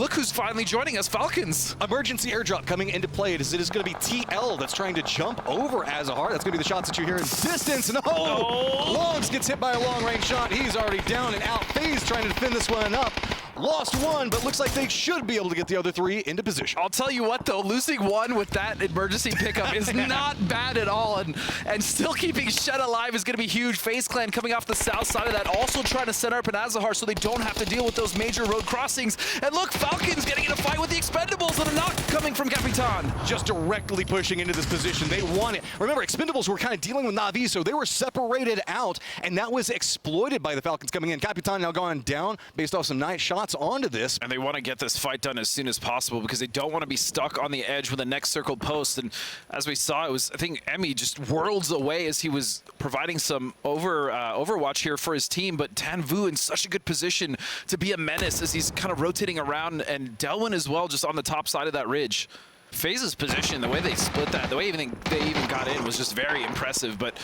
look who's finally joining us, Falcons. Emergency airdrop coming into play. It is going to be TL that's trying to jump over Azahar. That's going to be the shots that you hear in distance. No! Longs gets hit by a long-range shot. He's already down and out. FaZe trying to defend this one up. Lost one, but looks like they should be able to get the other three into position. I'll tell you what, though, losing one with that emergency pickup is not bad at all, and still keeping Shed alive is going to be huge. FaZe Clan coming off the south side of that, also trying to set up an Azahar so they don't have to deal with those major road crossings. And look, Falcons getting in a fight with the Expendables and a knock coming from Capitan. Just directly pushing into this position. They want it. Remember, Expendables were kind of dealing with Na'Vi, so they were separated out, and that was exploited by the Falcons coming in. Capitan now gone down based off some nice shots onto this. And they want to get this fight done as soon as possible because they don't want to be stuck on the edge with the next circled post. And as we saw, it was, I think, Emmy just worlds away as he was providing some overwatch here for his team. But Tan Vu in such a good position to be a menace as he's kind of rotating around, and Delwyn as well just on the top side of that ridge. FaZe's position, the way they split that, the way they even got in was just very impressive. But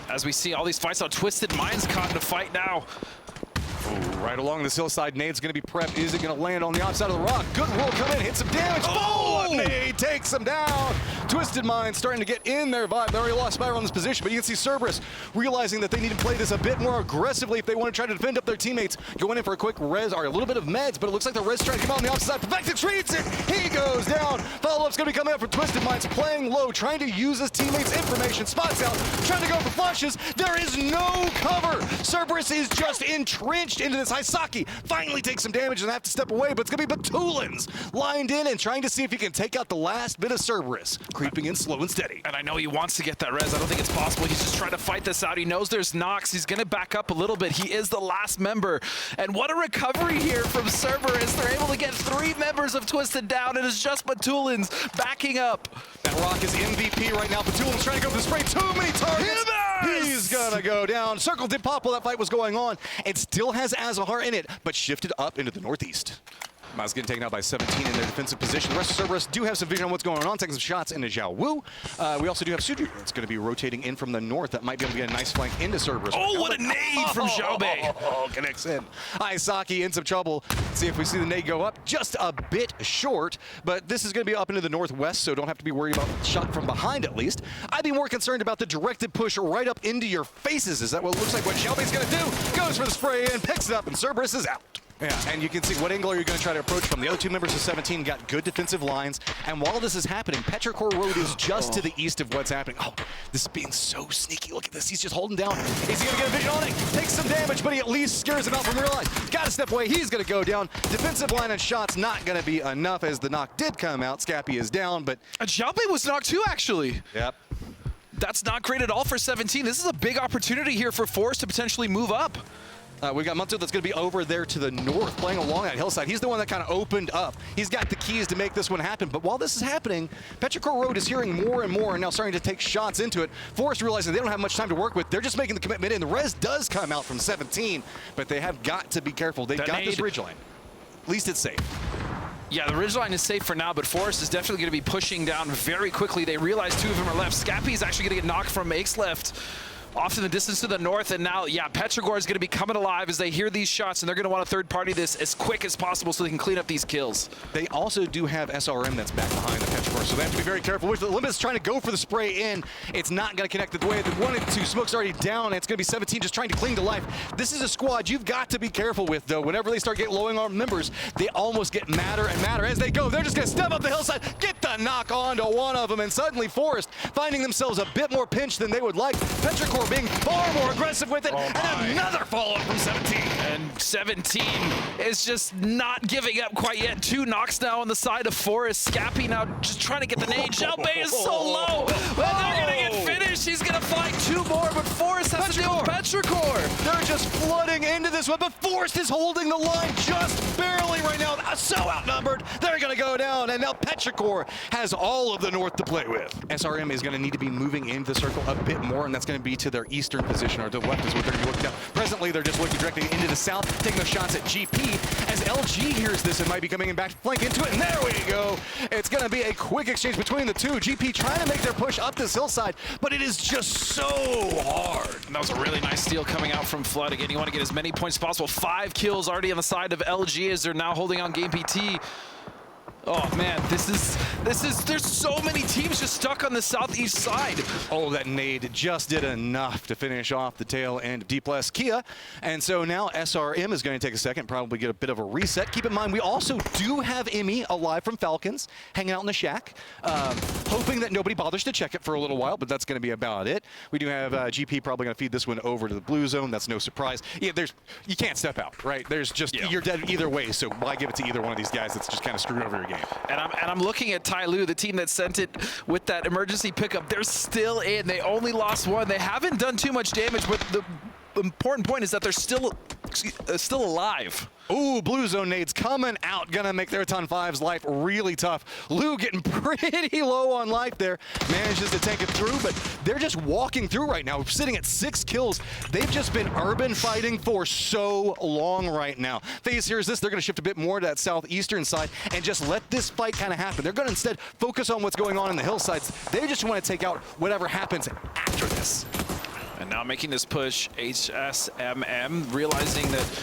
as we see all these fights, how Twisted Mind's caught in a fight now. Ooh, right along this hillside, nade's going to be prepped. Is it going to land on the outside of the rock? Good roll, come in, hit some damage. Oh! Nade takes him down. Twisted Mind starting to get in their vibe. They already lost Spiral in this position, but you can see CERBERUS realizing that they need to play this a bit more aggressively if they want to try to defend up their teammates. Going in for a quick res, or a little bit of meds, but it looks like the res trying to come out on the opposite side. Perfected reads it. He goes down. Follow-up's going to be coming up for Twisted Minds, playing low, trying to use his teammates' information. Spots out, trying to go for flushes. There is no cover. CERBERUS is just entrenched into this. Hisaki finally takes some damage and have to step away, but it's going to be Batulins lined in and trying to see if he can take out the last bit of CERBERUS, creeping in slow and steady. And I know he wants to get that res. I don't think it's possible. He's just trying to fight this out. He knows there's Nox. He's going to back up a little bit. He is the last member. And what a recovery here from CERBERUS. They're able to get 3 members of Twisted down. It is just Batulins backing up. That rock is MVP right now. Batulins trying to go for the spray. Too many targets. He's gonna go down. Circle did pop while that fight was going on. It still has Azahar in it, but shifted up into the northeast. Miles getting taken out by 17 in their defensive position. The rest of CERBERUS do have some vision on what's going on, taking some shots into Zhao Wu. We also do have Suju. It's going to be rotating in from the north. That might be able to get a nice flank into CERBERUS. Oh, what a nade from Xiaobei. Oh, connects in. Isaki in some trouble. Let's see if we see the nade go up. Just a bit short, but this is going to be up into the northwest, so don't have to be worried about shot from behind at least. I'd be more concerned about the directed push right up into your faces. Is that what it looks like what Xiaobei's going to do? Goes for the spray and picks it up, and CERBERUS is out. Yeah, and you can see what angle are you going to try to approach from. The other 2 members of 17 got good defensive lines, and while this is happening, Petrichor Road is just to the east of what's happening. Oh, this is being so sneaky. Look at this. He's just holding down. Is he going to get a vision on it? Takes some damage, but he at least scares him out from real life. Got to step away. He's going to go down. Defensive line and shots not going to be enough as the knock did come out. Scappy is down, but... Xiaobei was knocked too, actually. Yep. That's not great at all for 17. This is a big opportunity here for Force to potentially move up. We've got Munto that's going to be over there to the north, playing along that hillside. He's the one that kind of opened up. He's got the keys to make this one happen. But while this is happening, Petrichor Road is hearing more and more and now starting to take shots into it. Forrest realizing they don't have much time to work with. They're just making the commitment in. The res does come out from 17, but they have got to be careful. They've got this ridgeline. At least it's safe. Yeah, the ridgeline is safe for now, but Forrest is definitely going to be pushing down very quickly. They realize 2 of them are left. Scappy is actually going to get knocked from Ake's left. Off in the distance to the north, and now, yeah, Petrichor is going to be coming alive as they hear these shots, and they're going to want to third-party this as quick as possible so they can clean up these kills. They also do have SRM that's back behind the Petrichor, so they have to be very careful. Which the Limit is trying to go for the spray in. It's not going to connect the way they wanted to. Smoke's already down, and it's going to be 17 just trying to cling to life. This is a squad you've got to be careful with, though. Whenever they start getting low armed members, they almost get madder and madder as they go. They're just going to step up the hillside, get the knock onto one of them, and suddenly Forrest finding themselves a bit more pinched than they would like. Petrichor being far more aggressive with it, and another follow-up from 17. And 17 is just not giving up quite yet. 2 knocks now on the side of Forrest. Scappy now just trying to get the nade. Xiaobei is so low, but they're going to get finished. He's going to fight 2 more, but Forrest has to deal with Petrichor. They're just flooding into this one, but Forrest is holding the line just barely right now. So outnumbered, they're going to go down, and now Petrichor has all of the north to play with. SRM is going to need to be moving into the circle a bit more, and that's going to be to their eastern position, or the left is what they're going to look down. Presently, they're just looking directly into the south, taking those shots at GP. As LG hears this, it might be coming in back flank into it, and there we go. It's going to be a quick exchange between the 2. GP trying to make their push up this hillside, but it It is just so hard. And that was a really nice steal coming out from Flood. Again, you want to get as many points as possible. 5 kills already on the side of LG as they're now holding on Game PT. Oh man, there's so many teams just stuck on the southeast side. Oh, that nade just did enough to finish off the tail end of Dplus Kia. And so now SRM is going to take a second, probably get a bit of a reset. Keep in mind, we also do have Emmy alive from Falcons, hanging out in the shack, hoping that nobody bothers to check it for a little while, but that's going to be about it. We do have GP probably going to feed this one over to the blue zone. That's no surprise. Yeah, you can't step out, right? There's just, you're dead either way, so why give it to either one of these guys that's just kind of screwed over your game? And I'm looking at TYLOO, the team that sent it with that emergency pickup. They're still in. They only lost 1. They haven't done too much damage, but the important point is that they're still alive. Ooh, blue zone nades coming out, gonna make Theerathon Five's life really tough. Lou getting pretty low on life there, manages to tank it through, but they're just walking through right now, sitting at 6 kills. They've just been urban fighting for so long right now. FaZe hears this, they're gonna shift a bit more to that southeastern side and just let this fight kind of happen. They're gonna instead focus on what's going on in the hillsides. They just want to take out whatever happens after this. And now making this push, HSMM, realizing that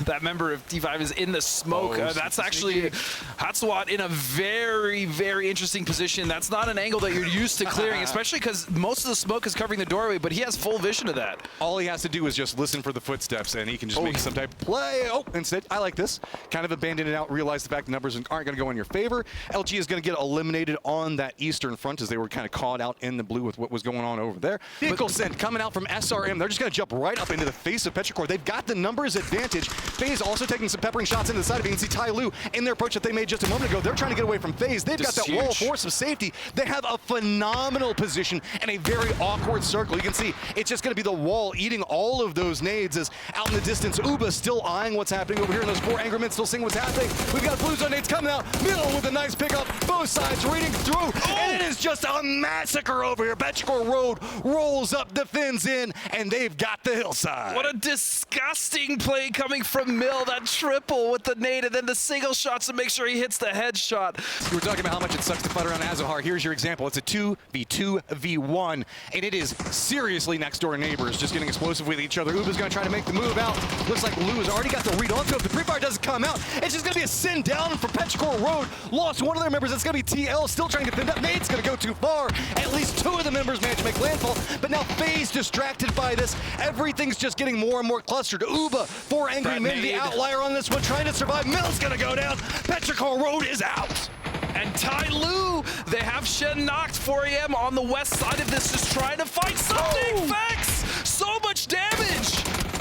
that member of T5 is in the smoke. That's actually Hatswat in a very, very interesting position. That's not an angle that you're used to clearing, especially because most of the smoke is covering the doorway, but he has full vision of that. All he has to do is just listen for the footsteps, and he can just make some type of play. Oh, instead, I like this. Kind of abandon it out, realize the fact the numbers aren't going to go in your favor. LG is going to get eliminated on that eastern front as they were kind of caught out in the blue with what was going on over there. Vehicle sent coming out from SRM. They're just going to jump right up into the face of Petrichor. They've got the numbers advantage. FaZe also taking some peppering shots into the side of it. You can see TYLOO in their approach that they made just a moment ago. They're trying to get away from FaZe. They've got that wall force of safety. They have a phenomenal position and a very awkward circle. You can see it's just going to be the wall eating all of those nades as out in the distance, Uba still eyeing what's happening over here, and those 4 angry men still seeing what's happening. We've got blue zone nades coming out, middle with a nice pickup, both sides reading through, and it is just a massacre over here. Petrichor Road rolls up, defends in, and they've got the hillside. What a disgusting play coming from Mill. That triple with the nade and then the single shots to make sure he hits the headshot. We were talking about how much it sucks to fight around Azuhar. Here's your example. It's a 2v2v1, and it is seriously next door neighbors just getting explosive with each other. Uba's going to try to make the move out. Looks like Lou has already got the read onto it. If the pre-fire doesn't come out, it's just going to be a send down for Petrichor Road. Lost one of their members. It's going to be TL still trying to defend up. Nade's going to go too far. At least 2 of the members managed to make landfall, but now FaZe distracted by this. Everything's just getting more and more clustered. Uba, 4 angry men, the outlier on this one, trying to survive. Mill's gonna go down. Petrichor Road is out. And TYLOO, they have Shen knocked. 4 AM on the west side of this, just trying to fight something. Vex, so much damage.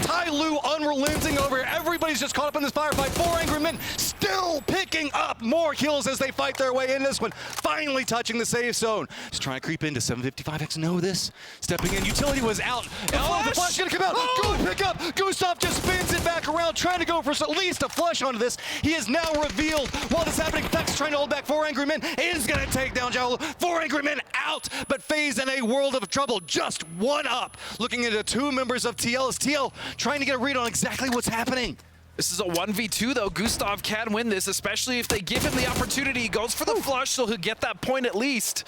TYLOO unrelenting over here. Everybody's just caught up in this firefight. 4 angry men still picking up more kills as they fight their way in this one. Finally touching the safe zone. Just trying to creep into 755X. Know this. Stepping in. Utility was out. The flash gonna come out. Go pick up. Gustav just spins it back around, trying to go for at least a flush onto this. He is now revealed. While this is happening, Vex trying to hold back 4 angry men. Is gonna take down Jowlo. 4 angry men out, but FaZe in a world of trouble. Just 1 up. Looking into 2 members of TL as TL trying to get a read on exactly what's happening. This is a 1v2 though. Gustav can win this, especially if they give him the opportunity. He goes for the flush, so he'll get that point at least.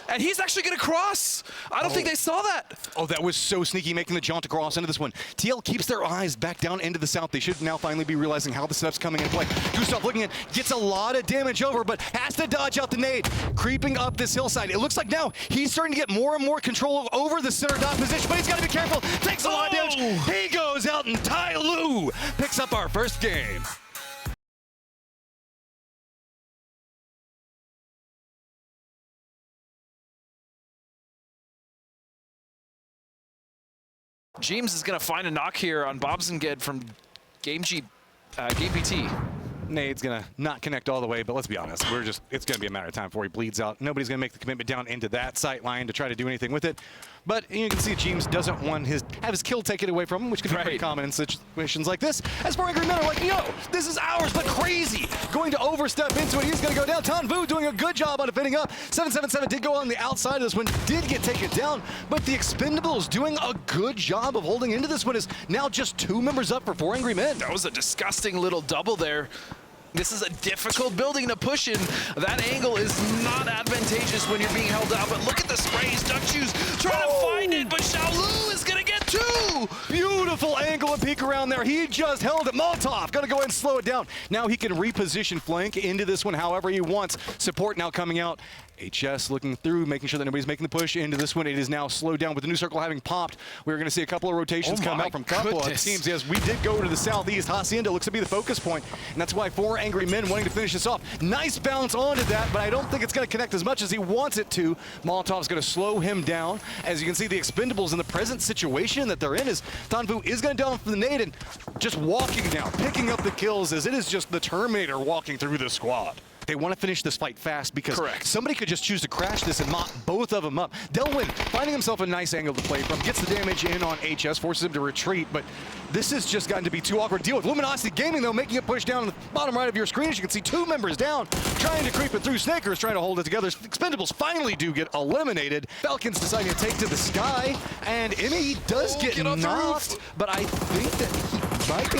And he's actually going to cross. I don't think they saw that. Oh, that was so sneaky, making the jaunt across into this one. TL keeps their eyes back down into the south. They should now finally be realizing how the setup's coming into play. Gustav looking at, gets a lot of damage over, but has to dodge out the nade. Creeping up this hillside. It looks like now he's starting to get more and more control over the center dot position, but he's got to be careful. Takes a lot of damage. He goes out, and TYLOO picks up our first game. James is going to find a knock here on Bobsenged from Game PT. Nade's gonna not connect all the way, but let's be honest, it's gonna be a matter of time before he bleeds out. Nobody's gonna make the commitment down into that sight line to try to do anything with it. But you can see James doesn't want have his kill taken away from him, which can be pretty common in situations like this. As 4 angry men are like, yo, this is ours, but crazy. Going to overstep into it, he's gonna go down. Tanvu doing a good job on defending up. 777 did go on the outside of this one, did get taken down, but the Expendables doing a good job of holding into this one is now just 2 members up for 4 angry men. That was a disgusting little double there. This is a difficult building to push in. That angle is not advantageous when you're being held out, but look at the sprays. Duckjuice trying to find it, but TYLOO is going to get two! Beautiful angle and peek around there. He just held it. Molotov gonna go ahead and slow it down. Now he can reposition flank into this one however he wants. Support now coming out. HS looking through, making sure that nobody's making the push into this one. It is now slowed down with the new circle having popped. We're going to see a couple of rotations come out from a couple of teams. Yes, we did go to the southeast. Hacienda looks to be the focus point, and that's why 4 angry men wanting to finish this off. Nice bounce onto that, but I don't think it's going to connect as much as he wants it to. Molotov's going to slow him down. As you can see, the Expendables in the present situation that they're in is Tanfu is going down for the nade and just walking down, picking up the kills as it is just the Terminator walking through the squad. They want to finish this fight fast because somebody could just choose to crash this and mop both of them up. Delwyn finding himself a nice angle to play from, gets the damage in on HS, forces him to retreat, but this has just gotten to be too awkward. Deal with Luminosity Gaming, though, making a push down on the bottom right of your screen. As you can see, 2 members down, trying to creep it through. Snaker's trying to hold it together. Expendables finally do get eliminated. Falcons deciding to take to the sky, and Emmy does get knocked, but I think that he might be,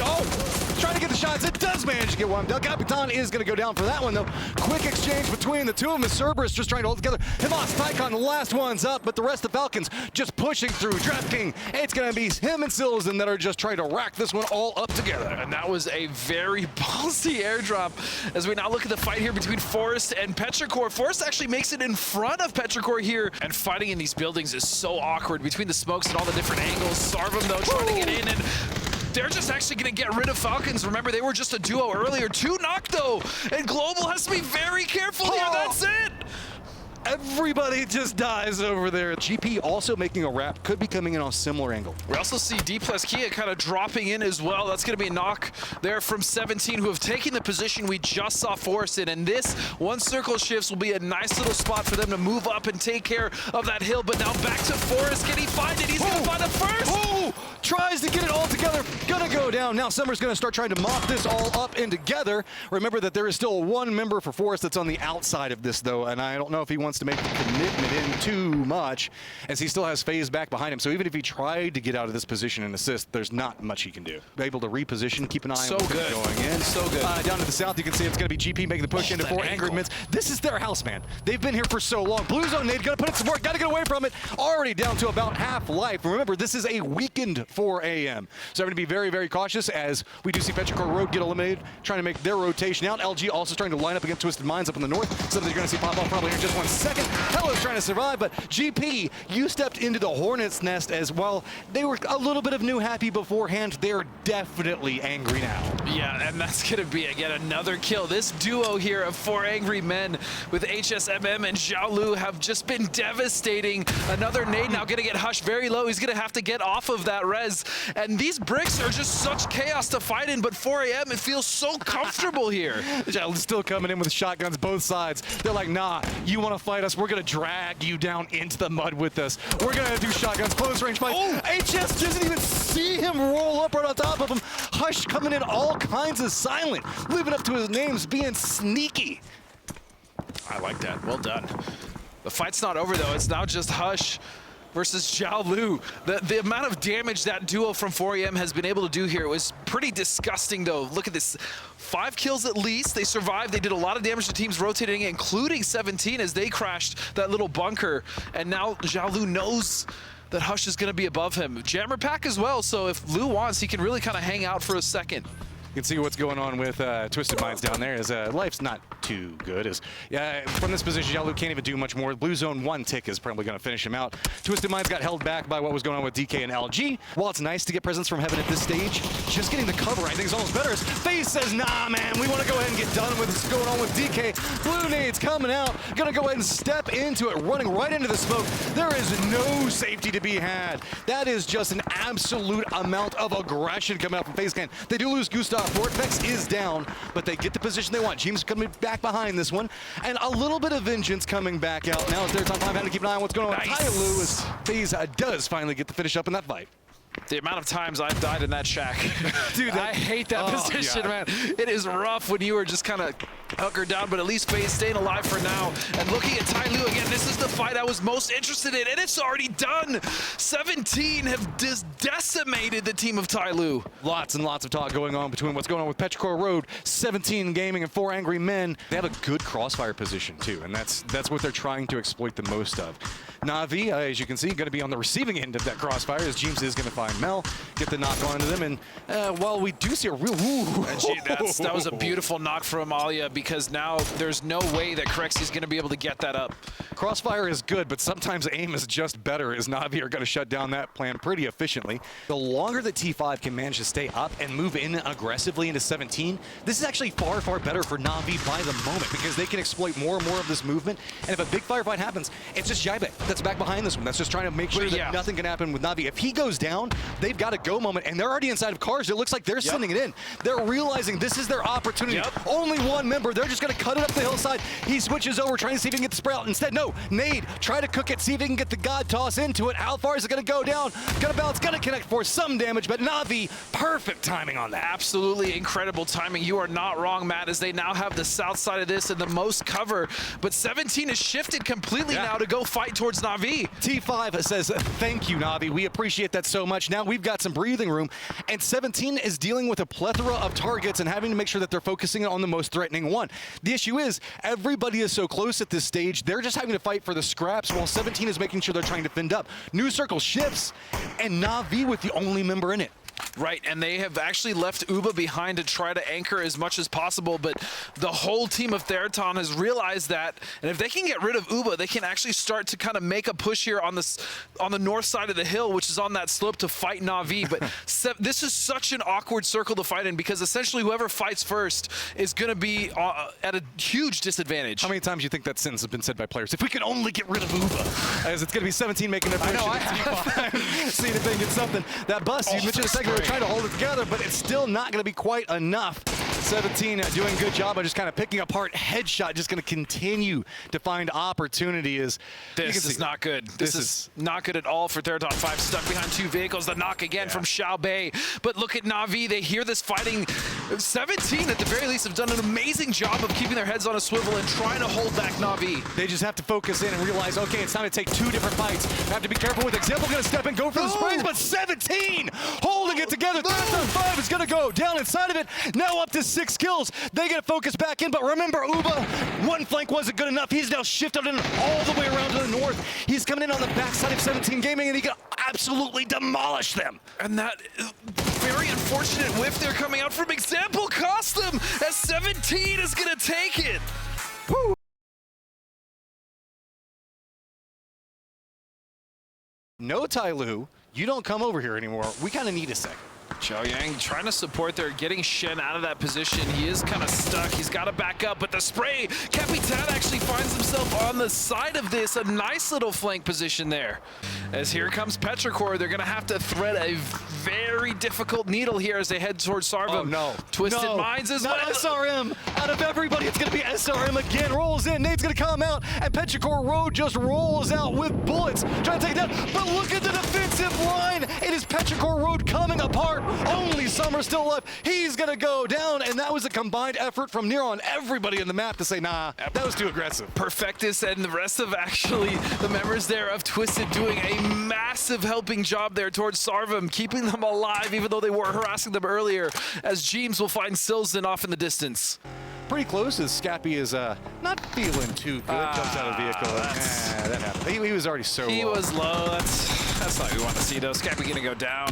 trying to get the shots. It does manage to get one. Del Capitan is going to go down for that one, though. Quick exchange between the two of them. The Cerberus just trying to hold together. Himas, Tycon, the last one's up, but the rest of the Falcons just pushing through. DraftKings, it's going to be him and Silzen that are just trying to rack this one all up together. And that was a very ballsy airdrop as we now look at the fight here between Forest and Petrichor. Forest actually makes it in front of Petrichor here, and fighting in these buildings is so awkward between the smokes and all the different angles. Sarvem, though, trying to get in, and they're just actually going to get rid of Falcons. Remember, they were just a duo earlier. 2 knocked, though, and Global has to be very careful here. That's it. Everybody just dies over there. GP also making a wrap, could be coming in on a similar angle. We also see Dplus Kia kind of dropping in as well. That's going to be a knock there from 17, who have taken the position we just saw Forest in. And this one circle shifts will be a nice little spot for them to move up and take care of that hill. But now back to Forest. Can he find it? He's going to find it first. Tries to get it all together. Gonna go down. Now Summer's gonna start trying to mop this all up and together. Remember that there is still 1 member for Forest that's on the outside of this, though, and I don't know if he wants to make the commitment in too much, as he still has FaZe back behind him. So even if he tried to get out of this position and assist, there's not much he can do. Able to reposition, keep an eye on what's going in. So good. Down to the south, you can see it's gonna be GP making the push into 4 angry men. This is their house, man. They've been here for so long. Blue Zone nade, gonna put it some more, gotta get away from it. Already down to about half life. Remember, this is a weakened 4 AM. So I'm going to be very, very cautious as we do see Petrichor Road get eliminated, trying to make their rotation out. LG also starting to line up against Twisted Minds up in the north. Something you're going to see pop off probably in just 1 second. Hello's trying to survive, but GP, you stepped into the Hornet's nest as well. They were a little bit of new happy beforehand. They're definitely angry now. Yeah, and that's going to be, again, another kill. This duo here of 4 angry men with HSMM and TYLOO have just been devastating. Another nade now going to get hushed very low. He's going to have to get off of that res. And these bricks are just such chaos to fight in, but 4 AM, it feels so comfortable here. Still coming in with shotguns both sides. They're like, nah, you want to fight us? We're going to drag you down into the mud with us. We're going to do shotguns, close range fight. HS doesn't even see him roll up right on top of him. Hush coming in all kinds of silent, living up to his names, being sneaky. I like that. Well done. The fight's not over, though. It's now just Hush versus TYLOO. The amount of damage that duo from 4AM has been able to do here was pretty disgusting, though. Look at this. 5 kills at least. They survived. They did a lot of damage to teams rotating, including 17 as they crashed that little bunker. And now TYLOO knows that Hush is going to be above him. Jammer pack as well, so if Lou wants, he can really kind of hang out for a second. You can see what's going on with Twisted Minds down there, as life's not too good. As from this position, TYLOO can't even do much more. Blue Zone 1 tick is probably going to finish him out. Twisted Minds got held back by what was going on with DK and LG. While it's nice to get presence from Heaven at this stage, just getting the cover I think is almost better. As FaZe says, nah, man, we want to go ahead and get done with what's going on with DK. Blue nades coming out, gonna go ahead and step into it, running right into the smoke. There is no safety to be had. That is just an absolute amount of aggression coming out from FaZe Clan. They do lose Gustav. Vortex is down, but they get the position they want. James coming back behind this one, and a little bit of vengeance coming back out. Now it's Theerathon Five having to keep an eye on what's going on with TYLOO as FaZe does finally get the finish up in that fight. The amount of times I've died in that shack. Dude, I hate that position, man. It is rough when you are just kind of hunkered down, but at least FaZe staying alive for now. And looking at TYLOO again, this is the fight I was most interested in, and it's already done. 17 have just decimated the team of TYLOO. Lots and lots of talk going on between what's going on with Petrichor Road, 17 Gaming, and 4 Angry Men. They have a good crossfire position, too, and that's what they're trying to exploit the most of. Na'Vi, as you can see, going to be on the receiving end of that crossfire, as James is going to find Mel, get the knock onto them, and while we do see a real that was a beautiful knock from Amalia, because now there's no way that Corexy's going to be able to get that up. Crossfire is good, but sometimes aim is just better, as Na'Vi are going to shut down that plan pretty efficiently. The longer that T5 can manage to stay up and move in aggressively into 17, this is actually far, far better for Na'Vi by the moment, because they can exploit more and more of this movement, and if a big firefight happens, it's just Jaibe that's back behind this one. That's just trying to make sure that nothing can happen with Na'Vi. If he goes down, they've got a go moment, and they're already inside of cars. It looks like they're sending it in. They're realizing this is their opportunity. Only one member. They're just going to cut it up the hillside. He switches over, trying to see if he can get the spray out. Instead, no. Nade, try to cook it, see if he can get the God toss into it. How far is it going to go down? Going to bounce, going to connect for some damage, but Na'Vi, perfect timing on that. Absolutely incredible timing. You are not wrong, Matt, as they now have the south side of this and the most cover, but 17 has shifted completely now to go fight towards Na'Vi. T5 says, thank you, Na'Vi. We appreciate that so much. Now we've got some breathing room, and 17 is dealing with a plethora of targets and having to make sure that they're focusing on the most threatening one. The issue is, everybody is so close at this stage, they're just having to fight for the scraps while 17 is making sure they're trying to fend up. New circle shifts, and Na'Vi with the only member in it. Right, and they have actually left Uba behind to try to anchor as much as possible, but the whole team of Theerathon has realized that, and if they can get rid of Uba, they can actually start to kind of make a push here on the north side of the hill, which is on that slope, to fight Na'Vi. But this is such an awkward circle to fight in, because essentially whoever fights first is going to be at a huge disadvantage. How many times do you think that sentence has been said by players? If we could only get rid of Uba, as it's going to be 17 making their push. See if they can get something. That bust, you mentioned a second, they're trying to hold it together, but it's still not going to be quite enough. 17 doing a good job of just kind of picking apart headshot, just going to continue to find opportunity. This is not good. This is not good at all for Theerathon 5, stuck behind 2 vehicles. The knock again from Xiao Bei. But look at Na'Vi. They hear this fighting. 17 at the very least have done an amazing job of keeping their heads on a swivel and trying to hold back Na'Vi. They just have to focus in and realize, okay, it's time to take 2 different fights. Have to be careful with Example going to step in, go for the sprays, but 17 holding it together. Theerathon 5 is going to go down inside of it. Now up to 6 kills. They get focus back in, but remember, Uba, one flank wasn't good enough. He's now shifted in all the way around to the north. He's coming in on the backside of 17 Gaming, and he can absolutely demolish them. And that very unfortunate whiff there coming out from Example cost them, as 17 is going to take it. Woo. No, TYLOO, you don't come over here anymore. We kind of need a second. Xiao Yang trying to support there, getting Shen out of that position. He is kind of stuck. He's got to back up, but the spray, Capitan actually finds himself on the side of this. A nice little flank position there. As here comes Petrichor, they're going to have to thread a very difficult needle here as they head towards Sarvem. Oh, no. Twisted Minds as well. SRM. Out of everybody, it's going to be SRM again. Rolls in. Nate's going to come out, and Petrichor Road just rolls out with bullets. Trying to take it down, but look at the defensive line. It is Petrichor Road coming apart. Only Summer still alive. He's going to go down, and that was a combined effort from Nero and everybody in the map to say, nah, that was too aggressive. Perfectus and the rest of actually the members there of Twisted doing a massive helping job there towards Sarvem, keeping them alive even though they were harassing them earlier, as James will find Silzen off in the distance. Pretty close as Scappy is not feeling too good. Jumps out of the vehicle. That happened. He was already so low. He was low. That's not what we want to see, though. Scappy going to go down.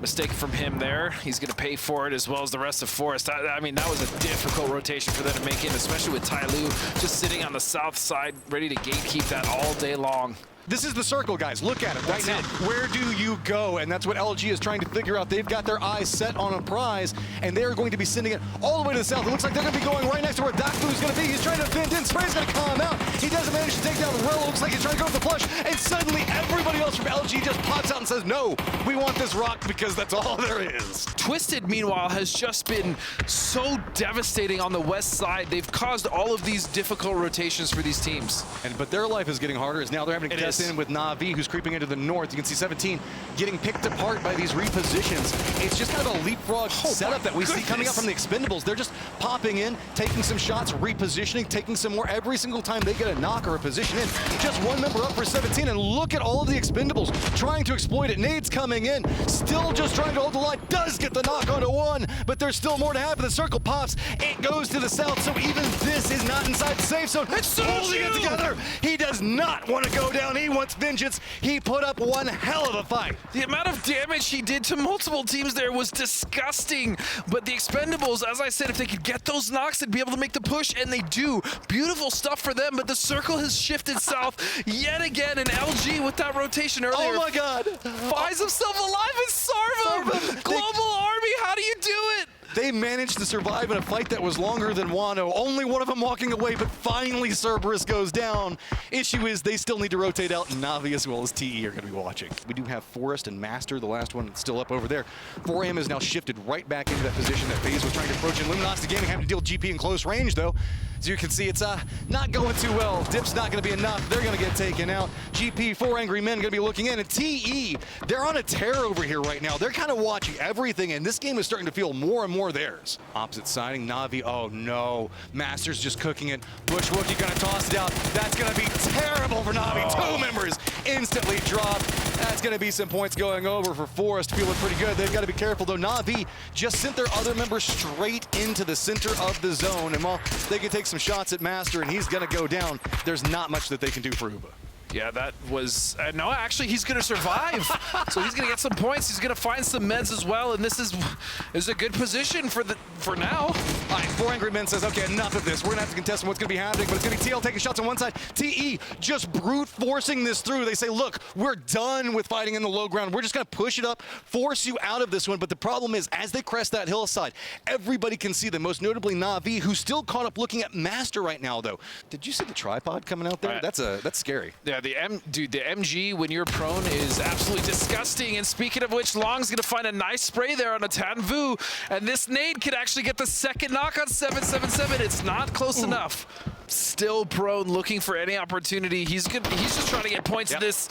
Mistake from him there. He's going to pay for it, as well as the rest of Forest. I mean, that was a difficult rotation for them to make in, especially with TYLOO just sitting on the south side, ready to gatekeep that all day long. This is the circle, guys. Look at it right now. Where do you go? And that's what LG is trying to figure out. They've got their eyes set on a prize, and they're going to be sending it all the way to the south. It looks like they're going to be going right next to where Dplus is going to be. He's trying to defend in. Spray's going to come out. He doesn't manage to take down the Rel. Looks like he's trying to go for the flush, and suddenly everybody else from LG just pops out and says, no, we want this rock because that's all there is. Twisted, meanwhile, has just been so devastating on the west side. They've caused all of these difficult rotations for these teams. But their life is getting harder as now they're having to contest press in with Na'Vi, who's creeping into the north. You can see 17 getting picked apart by these repositions. It's just kind of a leapfrog setup that we see coming up from the Expendables. They're just popping in, taking some shots, repositioning, taking some more every single time they get a knock or a position in. Just one member up for 17, and look at all of the Expendables trying to exploit it. Nades coming in, still just trying to hold the line. Does get the knock onto one, but there's still more to happen. The circle pops, it goes to the south, so even this is not inside the safe zone. It's holding it together. He does not want to go down. He wants vengeance. He put up one hell of a fight. The amount of damage he did to multiple teams there was disgusting, but the Expendables, as I said, if they could get those knocks, they'd be able to make the push, and they do. Beautiful stuff for them, but the circle has shifted south yet again, and LG with that rotation earlier. Oh my God. Finds himself alive in Sarvem. Global Army, how do you do it? They managed to survive in a fight that was longer than Wano. Only one of them walking away, but finally Cerberus goes down. Issue is they still need to rotate out. Navi as well as TE are going to be watching. We do have Forest and Master, the last one still up over there. 4AM is now shifted right back into that position that FaZe was trying to approach in. Luminosity Gaming having to deal with GP in close range, though. As you can see, it's not going too well. Dip's not going to be enough. They're going to get taken out. GP, 4 angry men going to be looking in. And TE, they're on a tear over here right now. They're kind of watching everything, and this game is starting to feel more and more theirs. Opposite siding, Navi, oh no. Master's just cooking it. Bushwookie going to toss it out. That's going to be terrible for Navi. Two members instantly dropped. That's going to be some points going over for Forest. Feeling pretty good. They've got to be careful, though. Navi just sent their other member straight into the center of the zone. And while they can take some shots at Master and he's going to go down, there's not much that they can do for Uba. Yeah, that was... no, actually, he's going to survive. So he's going to get some points. He's going to find some meds as well, and this is a good position for now. All right, 4 Angry Men says, okay, enough of this. We're going to have to contest what's going to be happening, but it's going to be TL taking shots on one side. TE just brute forcing this through. They say, look, we're done with fighting in the low ground. We're just going to push it up, force you out of this one. But the problem is, as they crest that hillside, everybody can see them, most notably Navi, who's still caught up looking at Master right now, though. Did you see the tripod coming out there? Right. That's scary. Yeah, the MG when you're prone is absolutely disgusting. And speaking of which, Long's gonna find a nice spray there on a Tanvu, and this nade could actually get the second knock on 777. It's not close enough. Still prone, looking for any opportunity. He's just trying to get points at this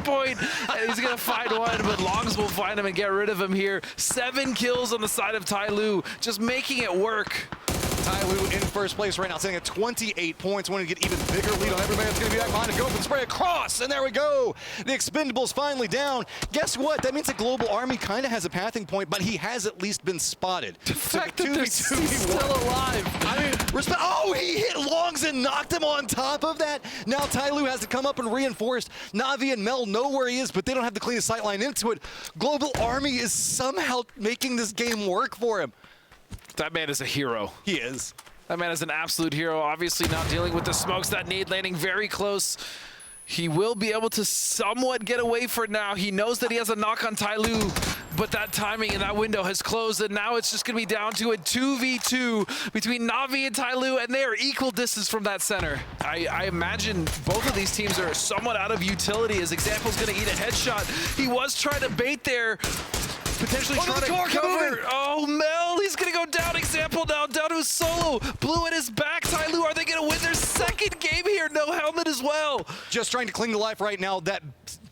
point. He's gonna find one, but Longs will find him and get rid of him here. 7 kills on the side of TYLOO, just making it work. TYLOO in first place right now, sitting at 28 points, wanting to get even bigger lead on everybody that's going to be back behind and go for the spray across, and there we go. The Expendables finally down. Guess what? That means the Global Army kind of has a pathing point, but he has at least been spotted. The fact that they're still alive. I mean, respect. Oh, he hit Longs and knocked him on top of that. Now TYLOO has to come up and reinforce. Navi and Mel know where he is, but they don't have the cleanest sightline into it. Global Army is somehow making this game work for him. That man is a hero. He is. That man is an absolute hero. Obviously not dealing with the smokes. That nade landing very close. He will be able to somewhat get away for now. He knows that he has a knock on TYLOO, but that timing in that window has closed, and now it's just going to be down to a 2v2 between Navi and TYLOO, and they are equal distance from that center. I imagine both of these teams are somewhat out of utility, as Example's going to eat a headshot. He was trying to bait there, potentially trying to cover. Oh, Mel, he's going to go down. Example now, down to his solo. Blue at his back. TYLOO, are they going to win their second game here? No helmet as well. Just trying to cling to life right now. That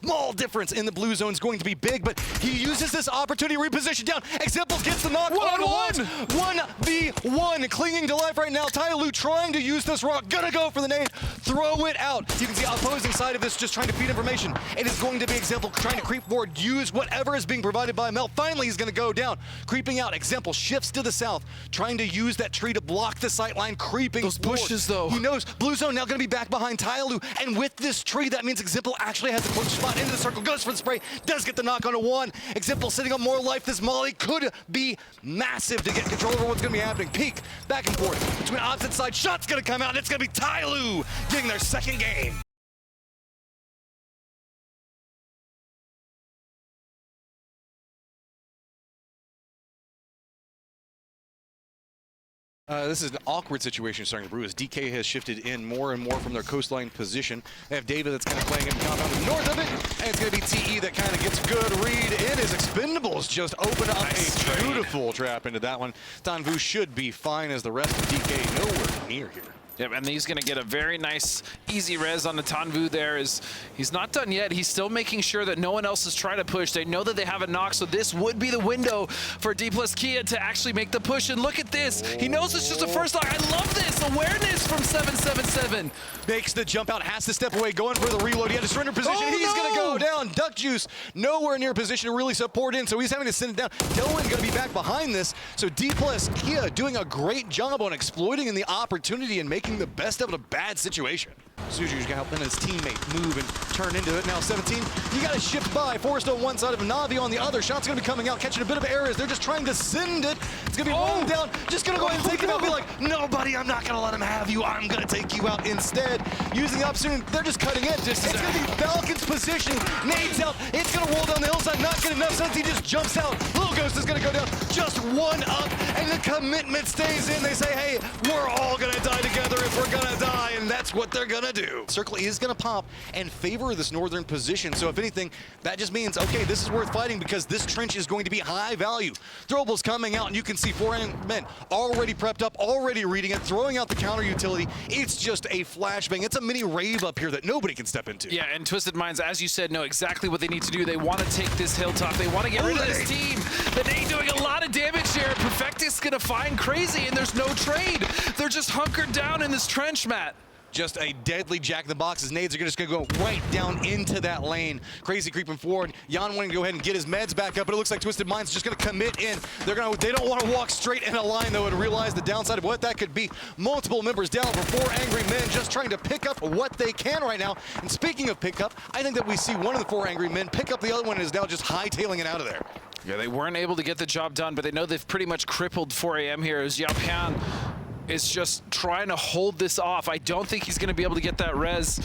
small difference in the blue zone is going to be big, but he uses this opportunity to reposition down. Example gets the knock. 1-on-1. 1v1, clinging to life right now. TYLOO trying to use this rock. Gonna go for the nade. Throw it out. You can see opposing side of this just trying to feed information. It is going to be Example trying to creep forward, use whatever is being provided by Mel. Finally, he's going to go down. Creeping out. Example shifts to the south, trying to use that tree to block the sight line, creeping those forward. bushes, though. He knows blue zone now going to be back behind TYLOO, and with this tree, that means Example actually has a close spot into the circle, goes for the spray, does get the knock on a 1. Example sitting on more life. This molly could be massive to get control over what's going to be happening. Peek, back and forth, between opposite side, shot's going to come out, and it's going to be TYLOO getting their second game. This is an awkward situation starting to brew as DK has shifted in more and more from their coastline position. They have David that's kind of playing in the compound to the north of it, and it's going to be TE that kind of gets good read in as Expendables just open up a beautiful trap into that one. Tanvu should be fine as the rest of DK nowhere near here. Yep, and he's going to get a very nice, easy res on the Tanvu there. He's not done yet. He's still making sure that no one else is trying to push. They know that they have a knock, so this would be the window for Dplus Kia to actually make the push. And look at this. He knows it's just a first lock. I love this awareness from 777. Makes the jump out, has to step away, going for the reload. He had to surrender position. He's going to go down. Duck Juice nowhere near position to really support in, so he's having to send it down. Dylan going to be back behind this. So Dplus Kia doing a great job on exploiting the opportunity and making the best of a bad situation. Suju's helping his teammate move and turn into it. Now 17, you got to shift by. Forrest on one side of Navi on the other. Shot's going to be coming out, catching a bit of errors. They're just trying to send it. It's going to be rolling down. Just going to go ahead and take him out. Be like, no, buddy, I'm not going to let him have you. I'm going to take you out instead. Using the opportunity, they're just cutting in. It's going to be Falcons position. Nades out. It's going to roll down the hillside. Not getting enough. 17 just jumps out. Little Ghost is going to go down. Just one up, and the commitment stays in. They say, hey, we're all going to die together if we're going to die, and that's what they're going to do. Circle is going to pop and favor this northern position. So if anything, that just means, okay, this is worth fighting because this trench is going to be high value. Throwables coming out, and you can see 4 men already prepped up, already reading it, throwing out the counter utility. It's just a flashbang. It's a mini rave up here that nobody can step into. Yeah, and Twisted Minds, as you said, know exactly what they need to do. They want to take this hilltop. They want to get rid of this team. The nade doing a lot of damage here. Perfectus going to find Crazy, and there's no trade. They're just hunkered down in this trench, Matt. Just a deadly jack in the box. His nades are just going to go right down into that lane. Crazy creeping forward. Jan wanting to go ahead and get his meds back up, but it looks like Twisted Minds just going to commit in. They don't want to walk straight in a line, though, and realize the downside of what that could be. Multiple members down for 4 angry men, just trying to pick up what they can right now. And speaking of pickup, I think that we see one of the 4 angry men pick up the other one and is now just hightailing it out of there. Yeah, they weren't able to get the job done, but they know they've pretty much crippled 4 AM here as Yapian is just trying to hold this off. I don't think he's going to be able to get that res.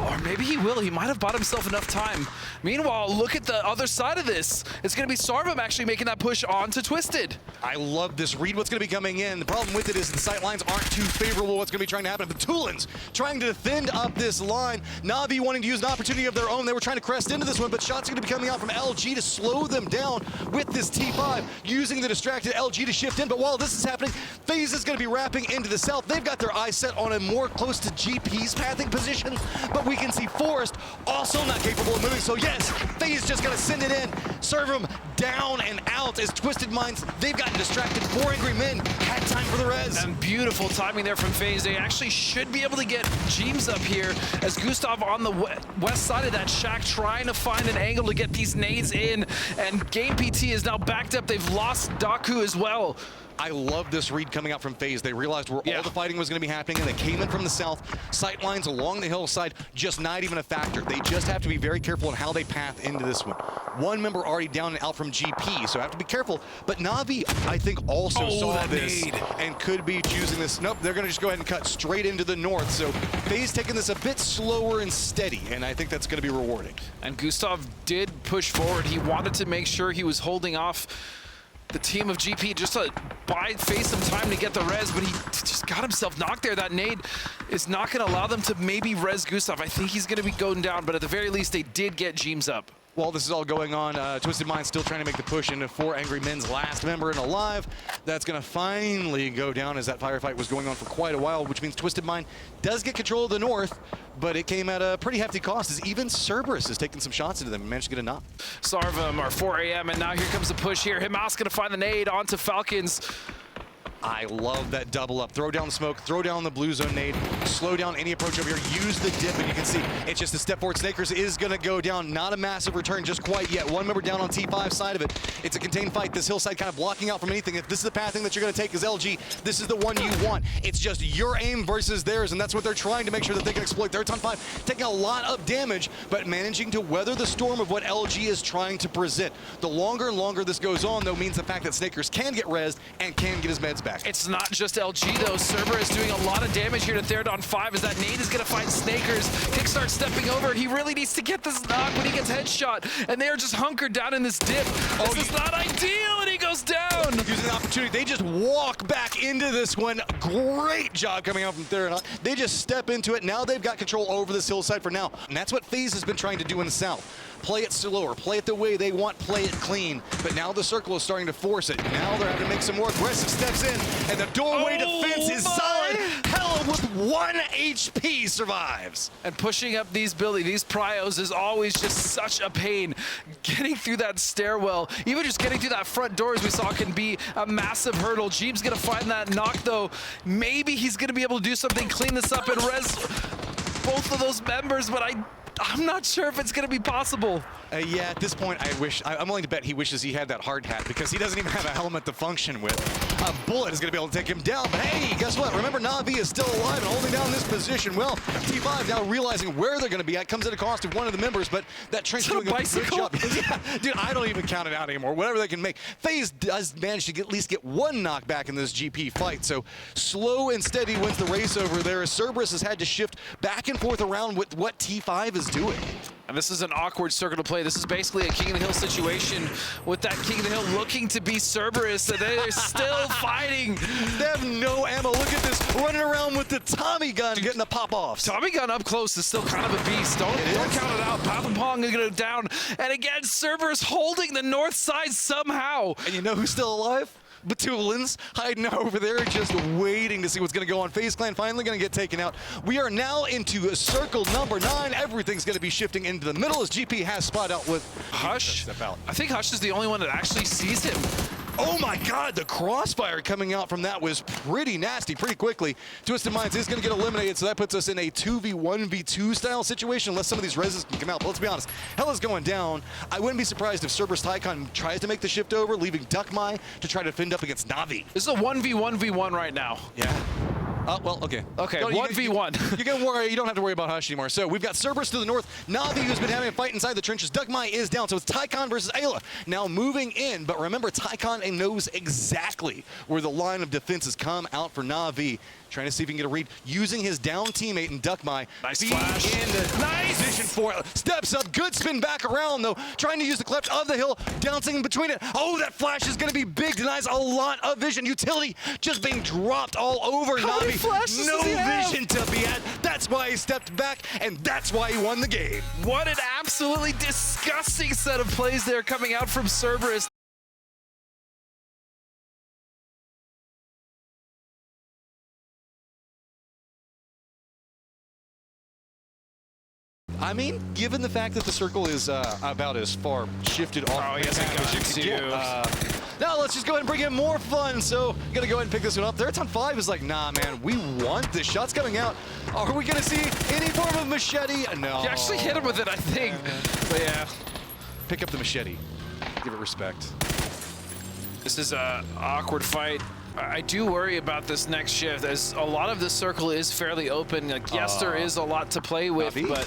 Or maybe he will. He might have bought himself enough time. Meanwhile, look at the other side of this. It's going to be Sarvem actually making that push on to Twisted. I love this. Read what's going to be coming in. The problem with it is the sight lines aren't too favorable. What's going to be trying to happen. The Tulans trying to defend up this line. Navi wanting to use an opportunity of their own. They were trying to crest into this one, but shots are going to be coming out from LG to slow them down with this T5, using the distracted LG to shift in. But while this is happening, FaZe is going to be wrapping into the south. They've got their eyes set on a more close to GP's pathing position, but we can see Forrest also not capable of moving. So yes, FaZe just going to send it in. Serve him down and out as Twisted Minds, they've gotten distracted. 4 angry men had time for the res. And beautiful timing there from FaZe. They actually should be able to get Jeems up here as Gustav on the west side of that shack trying to find an angle to get these nades in. And Game PT is now backed up. They've lost Daku as well. I love this read coming out from FaZe. They realized where all the fighting was going to be happening, and they came in from the south. Sight lines along the hillside, just not even a factor. They just have to be very careful on how they path into this one. One member already down and out from GP, so have to be careful. But Navi, I think, also saw this and could be choosing this. Nope, they're going to just go ahead and cut straight into the north. So FaZe taking this a bit slower and steady, and I think that's going to be rewarding. And Gustav did push forward. He wanted to make sure he was holding off the team of GP just to buy FaZe some time to get the res, but he just got himself knocked there. That nade is not going to allow them to maybe res Gustav. I think he's going to be going down, but at the very least, they did get Jeems up. While this is all going on, Twisted Mind still trying to make the push into 4 angry men's last member and alive. That's going to finally go down as that firefight was going on for quite a while, which means Twisted Mind does get control of the north, but it came at a pretty hefty cost as even Cerberus is taking some shots into them and managed to get a knock. Sarvem are 4 AM, and now here comes the push here. Himas going to find the nade onto Falcons. I love that double up. Throw down the smoke, throw down the blue zone nade, slow down any approach over here, use the dip, and you can see it's just a step forward. Snakers is going to go down. Not a massive return just quite yet. One member down on T5 side of it. It's a contained fight. This hillside kind of blocking out from anything. If this is the pathing that you're going to take as LG, this is the one you want. It's just your aim versus theirs, and that's what they're trying to make sure that they can exploit. Theerathon 5 taking a lot of damage, but managing to weather the storm of what LG is trying to present. The longer and longer this goes on, though, means the fact that Snakers can get rezzed and can get his meds back. It's not just LG, though. Cerber is doing a lot of damage here to Theerathon 5 as that nade is going to find Snakers. Kickstart stepping over. He really needs to get this knock when he gets headshot, and they are just hunkered down in this dip. This is not ideal, and he goes down. Using the opportunity, they just walk back into this one. Great job coming out from Theerathon. They just step into it. Now they've got control over this hillside for now, and that's what FaZe has been trying to do in the south. Play it slower, play it the way they want, play it clean. But now the circle is starting to force it. Now they're having to make some more aggressive steps in, and the doorway defense is solid. Hello, with 1 HP survives. And pushing up these pryos is always just such a pain. Getting through that stairwell, even just getting through that front door as we saw can be a massive hurdle. Jeeb's gonna find that knock though. Maybe he's gonna be able to do something, clean this up and res both of those members, but I'm not sure if it's going to be possible. Yeah, at this point, I'm willing to bet he wishes he had that hard hat because he doesn't even have a helmet to function with. A bullet is going to be able to take him down, but hey, guess what? Remember, Na'Vi is still alive and holding down this position. Well, T5 now realizing where they're going to be at comes at a cost of one of the members, but that Trench doing a good job. Yeah, dude, I don't even count it out anymore. Whatever they can make. FaZe does manage to at least get one knockback in this GP fight, so slow and steady wins the race over there as CERBERUS has had to shift back and forth around with what T5 is doing. And this is an awkward circle to play. This is basically a King of the Hill situation with that King of the Hill looking to be CERBERUS, and they're still fighting. They have no ammo. Look at this, running around with the Tommy gun, getting the pop-offs. Tommy gun up close is still kind of a beast. Don't count it out. Pong is going to go down. And again, CERBERUS holding the north side somehow. And you know who's still alive? Batulins hiding over there, just waiting to see what's going to go on. FaZe Clan finally going to get taken out. We are now into circle number 9. Everything's going to be shifting into the middle as GP has spot out with Hush. I think Hush is the only one that actually sees him. Oh my God, the crossfire coming out from that was pretty nasty pretty quickly. Twisted Minds is going to get eliminated, so that puts us in a 2v1v2 style situation unless some of these reses can come out. But let's be honest, hell is going down. I wouldn't be surprised if CERBERUS Tycon tries to make the shift over, leaving Duckmai to try to fend up against Na'Vi. This is a 1v1v1 right now. Yeah. Well, okay. Okay, no, 1v1. You can worry. You don't have to worry about Hush anymore. So we've got CERBERUS to the north. Na'Vi, who's been having a fight inside the trenches. Duckmai is down, so it's Tycon versus Ayla. Now moving in, but remember, Tycon knows exactly where the line of defenses come out for Na'Vi. Trying to see if he can get a read, using his down teammate in Duckmai. Nice flash. Nice position for it. Steps up, good spin back around though. Trying to use the cleft of the hill, bouncing between it. Oh, that flash is going to be big. Denies a lot of vision. Utility just being dropped all over Na'Vi. No vision to be at. That's why he stepped back, and that's why he won the game. What an absolutely disgusting set of plays there coming out from CERBERUS. I mean, given the fact that the circle is about as far shifted off as you can get, now let's just go ahead and bring in more fun. So, gonna go ahead and pick this one up. Theerathon 5 is like, nah, man, we want this. Shot's coming out. Are we gonna see any form of machete? No. He actually hit him with it, I think. But yeah. Pick up the machete. Give it respect. This is an awkward fight. I do worry about this next shift, as a lot of this circle is fairly open. Like, yes, there is a lot to play with, but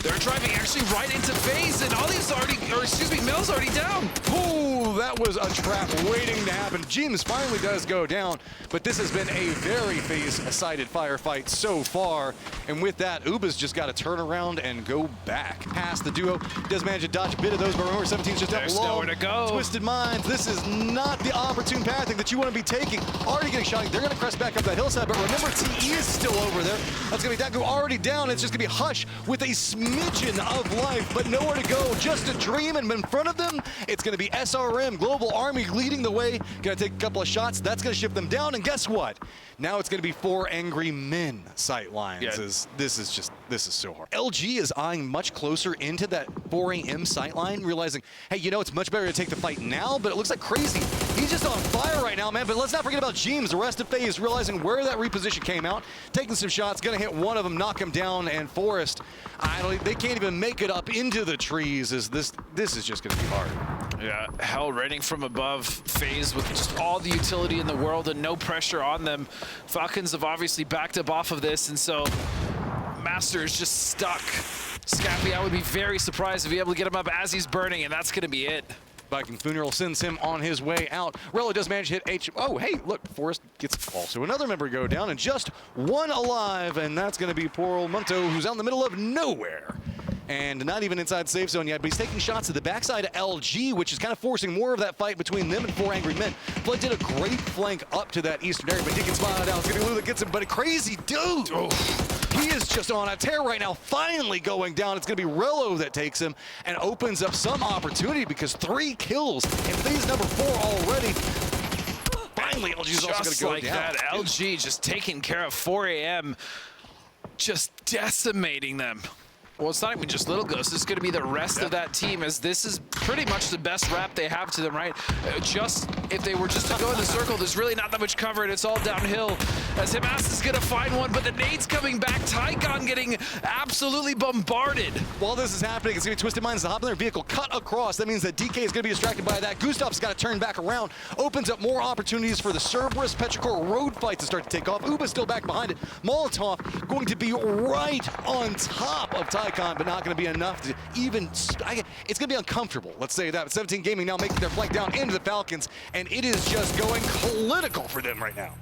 they're driving actually right into FaZe, and Ollie's already, or excuse me, Mill's already down. Ooh, that was a trap waiting to happen. James finally does go down, but this has been a very FaZe-sided firefight so far. And with that, Uba's just got to turn around and go back past the duo. Does manage to dodge a bit of those, but remember, 17's just up There's below. nowhere to go. Twisted Minds, this is not the opportune pathing that you want to be taking. Already getting shot. They're going to crest back up that hillside, but remember, TE is still over there. That's going to be Daku already down. It's just going to be Hush with a smidgen of life, but nowhere to go. Just a dream, and in front of them, it's going to be SRM, Global Army, leading the way. Going to take a couple of shots. That's going to shift them down, and guess what? Now it's going to be 4 angry men sight lines. Yeah. This is so hard. LG is eyeing much closer into that 4 AM sight line, realizing, hey, you know, it's much better to take the fight now, but it looks like crazy. He's just on fire right now, man. But let's not forget about James. The rest of FaZe realizing where that reposition came out, taking some shots, going to hit one of them, knock him down, and Forrest, they can't even make it up into the trees. This is just going to be hard. Yeah, hell raining from above. FaZe with just all the utility in the world and no pressure on them. Falcons have obviously backed up off of this, and so Master is just stuck. Scappy, I would be very surprised if he's able to get him up as he's burning, and that's going to be it. Viking Funeral sends him on his way out. Rello does manage to hit H. Oh, hey, look, Forrest gets also another member go down, and just one alive, and that's going to be poor old Munto, who's out in the middle of nowhere. And not even inside safe zone yet, but he's taking shots to the backside of LG, which is kind of forcing more of that fight between them and 4 angry men. Flood did a great flank up to that eastern area, but he gets spotted out. It's going to be Lou that gets him, but a crazy dude. Oh. He is just on a tear right now, finally going down. It's going to be Rello that takes him and opens up some opportunity because 3 kills in phase number 4 already. finally, LG's also going to go like down. that, LG just taking care of 4 AM, just decimating them. Well, it's not even just Little Ghost. It's going to be the rest of that team, as this is pretty much the best rap they have to them, right? Just if they were just to go in the circle, there's really not that much cover, and it's all downhill. As Himas is going to find one, but the nade's coming back. TAEGO getting absolutely bombarded. While this is happening, it's going to be Twisted Minds to hop in their vehicle, cut across. That means that DK is going to be distracted by that. Gustav's got to turn back around. Opens up more opportunities for the Cerberus Petrichor Road fight to start to take off. Uba's still back behind it. Molotov going to be right on top of TAEGO, but not going to be enough to even... It's going to be uncomfortable, let's say that. But 17 Gaming now making their flank down into the Falcons, and it is just going political for them right now.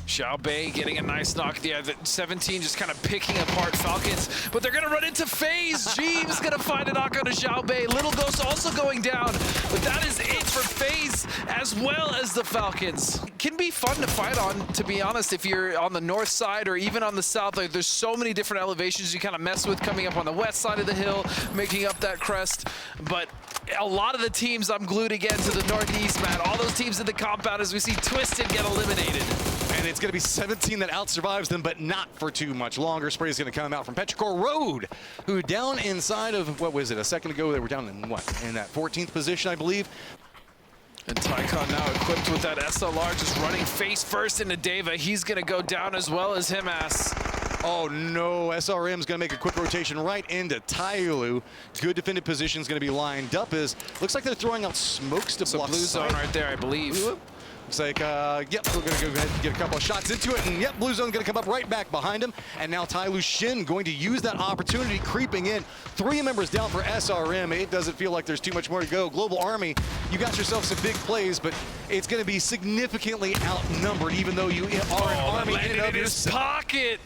Xiaobei getting a nice knock. Yeah, the 17 just kind of picking apart Falcons, but they're going to run into FaZe. Jeeves going to find a knock on to Xiaobei. Little Ghost also going down, but that is it for FaZe as well as the Falcons. It can be fun to fight on, to be honest, if you're on the north side or even on the south. Like, there's so many different elevations you kind of mess with coming up on the west side of the hill, making up that crest. But a lot of the teams, I'm glued again to the northeast, man. All those teams in the compound as we see Twisted get eliminated. And it's going to be 17 that out-survives them, but not for too much longer. Spray is going to come out from Petrichor Road, who down inside of, what was it, a second ago, they were down in what? In that 14th position, I believe. And TAEGO now equipped with that SLR, just running face first into Deva. He's going to go down as well as Himas. Oh no, SRM's going to make a quick rotation right into TYLOO. Good defended position is going to be lined up. As looks like they're throwing out smokes to block blue zone right there, I believe. Looks like, yep, we're going to go ahead and get a couple of shots into it, and yep, blue zone going to come up right back behind him. And now TYLOO Shin going to use that opportunity, creeping in. 3 members down for SRM. It doesn't feel like there's too much more to go. Global Army, you got yourself some big plays, but it's going to be significantly outnumbered, even though you are an army in and of his pocket.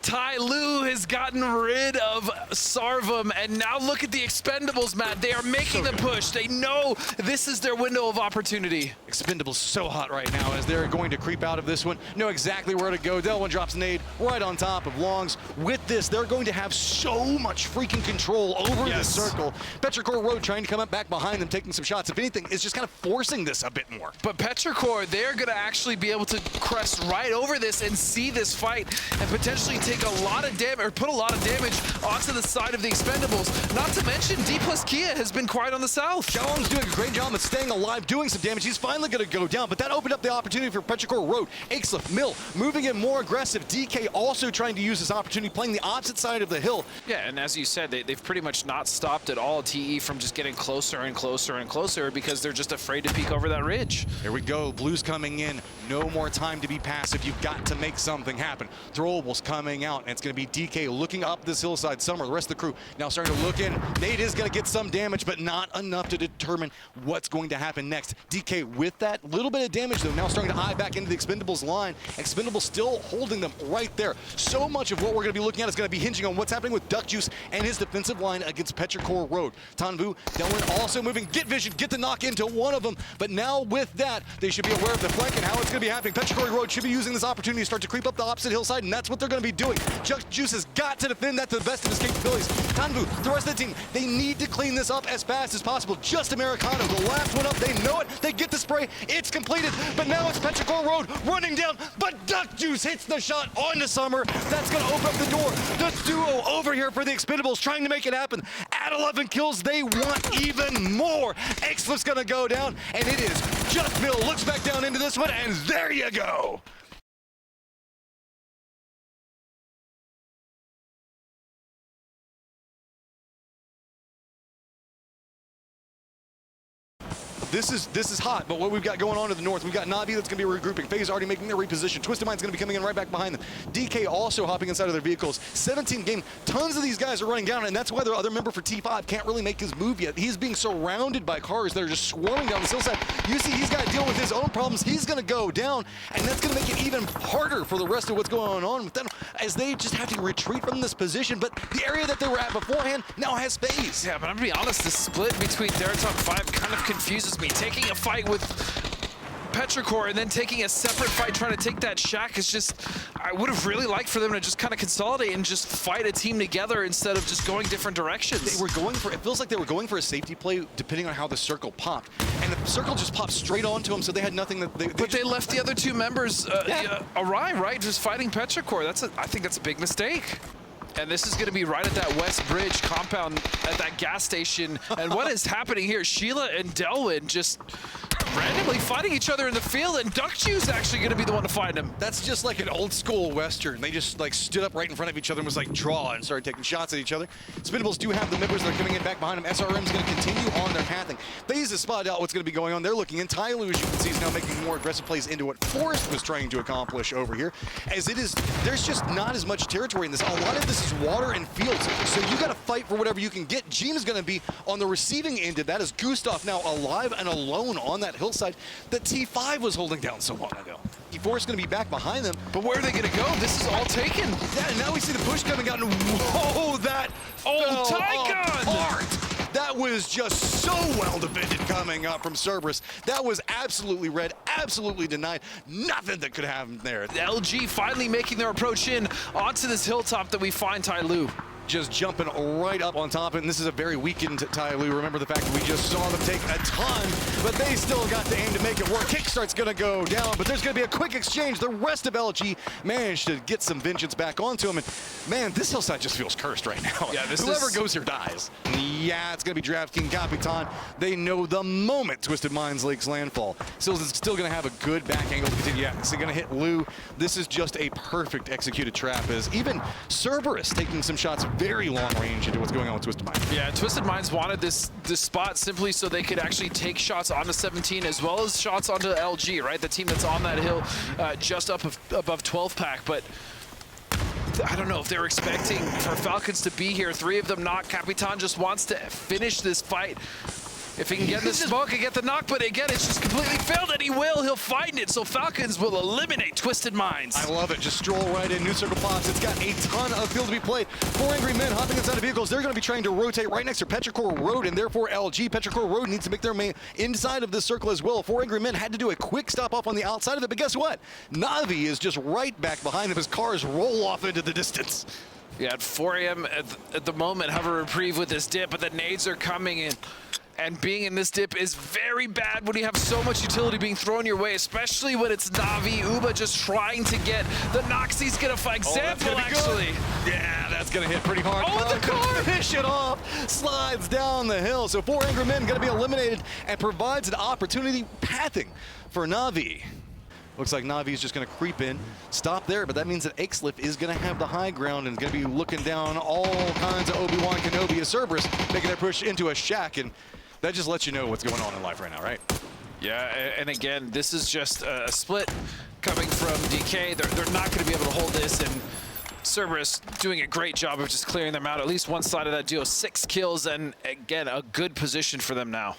TYLOO has gotten rid of Sarvem, and now look at the Expendables, Matt. They are making the push. They know this is their window of opportunity. Expendables so hot right now as they're going to creep out of this one. Know exactly where to go. Delwyn drops nade right on top of Longs. With this, they're going to have so much freaking control over the circle. Petrichor Road trying to come up back behind them, taking some shots. If anything, it's just kind of forcing this a bit more. But Petrichor, they're going to actually be able to crest right over this and see this fight and potentially take a lot of damage, or put a lot of damage onto the side of the Expendables. Not to mention, Dplus Kia has been quiet on the south. Xiaolong's doing a great job of staying alive, doing some damage. He's finally going to go down, but that opened up the opportunity for Petrichor Road. Aixlif, Mill, moving in more aggressive. DK also trying to use this opportunity, playing the opposite side of the hill. Yeah, and as you said, they've pretty much not stopped at all TE from just getting closer and closer and closer because they're just afraid to peek over that ridge. Here we go. Blues coming in. No more time to be passive. You've got to make something happen. Throwables coming out, and it's going to be DK looking up this hillside. Summer, the rest of the crew now starting to look in. Nate is going to get some damage, but not enough to determine what's going to happen next. DK with that little bit of damage, though, now starting to eye back into the Expendables line. Expendables still holding them right there. So much of what we're going to be looking at is going to be hinging on what's happening with Duck Juice and his defensive line against Petrichor Road. Tanvu, Delwyn also moving. Get vision, get the knock into one of them, but now with that, they should be aware of the flank and how it's going to be happening. Petrichor Road should be using this opportunity to start to creep up the opposite hillside, and that's what they're going to be doing. Duck Juice has got to defend that to the best of his capabilities. Tanvu, the rest of the team, they need to clean this up as fast as possible. Just Americano, the last one up, they know it. They get the spray, it's completed, but now it's Petrichor Road running down, but Duck Juice hits the shot on to Summer. That's going to open up the door. The duo over here for the Expendables trying to make it happen. At 11 kills, they want even more. Aixlif's going to go down, and it is just Mill looks back down into this one, and there you go. This is hot, but what we've got going on to the north, we've got Navi that's going to be regrouping. FaZe already making their reposition. Twisted Mind's going to be coming in right back behind them. DK also hopping inside of their vehicles. 17 game, tons of these guys are running down, and that's why their other member for T5 can't really make his move yet. He's being surrounded by cars that are just swarming down the hillside. You see, he's got to deal with his own problems. He's going to go down, and that's going to make it even harder for the rest of what's going on with them as they just have to retreat from this position. But the area that they were at beforehand now has FaZe. Yeah, but I'm going to be honest, the split between Theerathon 5 kind of confuses me. Taking a fight with Petrichor and then taking a separate fight trying to take that shack is just, I would have really liked for them to just kind of consolidate and just fight a team together instead of just going different directions. They were going for, it feels like they were going for a safety play depending on how the circle popped. And the circle just popped straight onto them, so they had nothing that they left the other two members awry, right? Just fighting Petrichor. I think that's a big mistake. And this is going to be right at that West Bridge compound at that gas station. And what is happening here? Sheila and Delwyn just randomly fighting each other in the field, and Duckjuice actually going to be the one to find him. That's just like an old school Western. They just like stood up right in front of each other and was like draw and started taking shots at each other. Expendables do have the members that are coming in back behind them. SRM is going to continue on their pathing. FaZe has spotted out what's going to be going on. They're looking in. TYLOO, as you can see, is now making more aggressive plays into what Forrest was trying to accomplish over here. As it is, there's just not as much territory in this. A lot of this is water and fields, so you got to fight for whatever you can get. Gene is going to be on the receiving end of that, as Gustav now alive and alone on that hillside that T5 was holding down so long ago. Forrest going to be back behind them. But where are they going to go? This is all taken. Yeah, and now we see the push coming out, and whoa, that TAEGO! That was just so well defended coming up from CERBERUS. That was absolutely red, absolutely denied. Nothing that could happen there. The LG finally making their approach in onto this hilltop that we find TYLOO. Just jumping right up on top of it, and this is a very weakened TYLOO. Remember the fact that we just saw them take a ton, but they still got to aim to make it work. Kickstart's gonna go down, but there's gonna be a quick exchange. The rest of LG managed to get some vengeance back onto him, and man, this hillside just feels cursed right now. Yeah, Whoever goes here dies. Yeah, it's gonna be Draft King Capitan. They know the moment Twisted Minds Lake's landfall. Still gonna have a good back angle to continue. Yeah, it's gonna hit Lou. This is just a perfect executed trap, as even CERBERUS taking some shots very long range into what's going on with Twisted Minds. Yeah, Twisted Minds wanted this spot simply so they could actually take shots onto 17 as well as shots onto LG, right? The team that's on that hill just up above 12 pack, but I don't know if they were expecting for Falcons to be here. 3 of them knocked. Capitan just wants to finish this fight. If he can get the smoke and get the knock, but again, it's just completely failed, and he will. He'll find it, so Falcons will eliminate Twisted Minds. I love it. Just stroll right in. New circle pops. It's got a ton of field to be played. 4 angry men hopping inside of vehicles. They're going to be trying to rotate right next to Petrichor Road, and therefore LG. Petrichor Road needs to make their way inside of this circle as well. 4 angry men had to do a quick stop off on the outside of it, but guess what? Navi is just right back behind him as cars roll off into the distance. Yeah, at 4 a.m. at the moment, have a reprieve with this dip, but the nades are coming in. And being in this dip is very bad when you have so much utility being thrown your way, especially when it's Navi. Uba just trying to get the knocks. He's going to find Example, actually. Yeah, that's going to hit pretty hard. Oh, the car! Fish it off. Slides down the hill. So 4 angry men going to be eliminated and provides an opportunity pathing for Navi. Looks like Navi's just going to creep in, stop there, but that means that Aixlip is going to have the high ground and going to be looking down all kinds of Obi-Wan Kenobi as CERBERUS making their push into a shack, and that just lets you know what's going on in life right now, right? Yeah, and again, this is just a split coming from DK. They're not going to be able to hold this, and CERBERUS doing a great job of just clearing them out. At least one side of that duo, 6 kills, and again, a good position for them now.